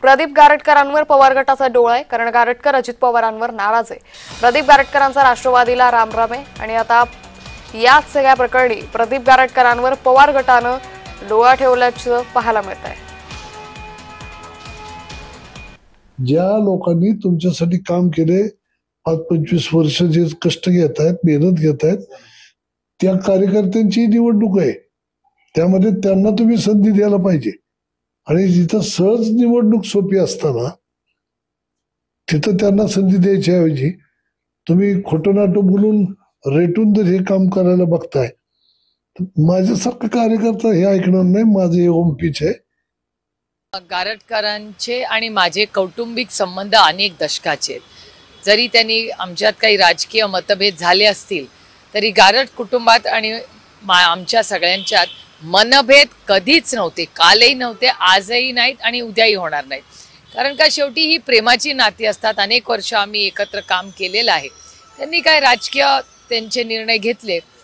प्रदीप गारटकरांवर पवार गटाचा डोळा आहे, कारण गारटकर अजित पवारांवर नाराज आहे। प्रदीप गारटकरांचा राष्ट्रवादीला रामराम आहे आणि आता याच सगळ्या प्रकरणी प्रदीप गारटकरांवर पवार गटानं डोळा ठेवल्याचं पाहायला मिळत आहे। ज्या लोकांनी तुमच्यासाठी काम केले 25 वर्ष जे कष्ट घेत आहेत, मेहनत घेत आहेत, त्या कार्यकर्त्यांची निवडणूक आहे। त्यामध्ये त्यांना तुम्ही संधी द्यायला पाहिजे आणि जिथं सहज निवडणूक सोपी असताना तिथं त्यांना संधी द्यायच्या ऐवजी तुम्ही खोटं नाटं बोलून रेटून जर हे काम करायला बघताय, माझ्यासारखं कार्यकर्ता हे ऐकणार नाही। माझे ओमपीच आहे। गारटकरांचे आणि माझे कौटुंबिक संबंध अनेक दशकाचे आहेत। जरी त्यांनी आमच्यात काही राजकीय मतभेद झाले असतील तरी गारट कुटुंबात आणि आमच्या सगळ्यांच्यात मनभेद कधीच नव्हते, कालही नव्हते, आजही नाहीत आणि उद्याही होणार नाहीत। कारण का शेवटी ही प्रेमाची नाती असतात। अनेक वर्ष आम्ही एकत्र काम केलेलं आहे। त्यांनी काय राजकीय त्यांचे निर्णय घेतले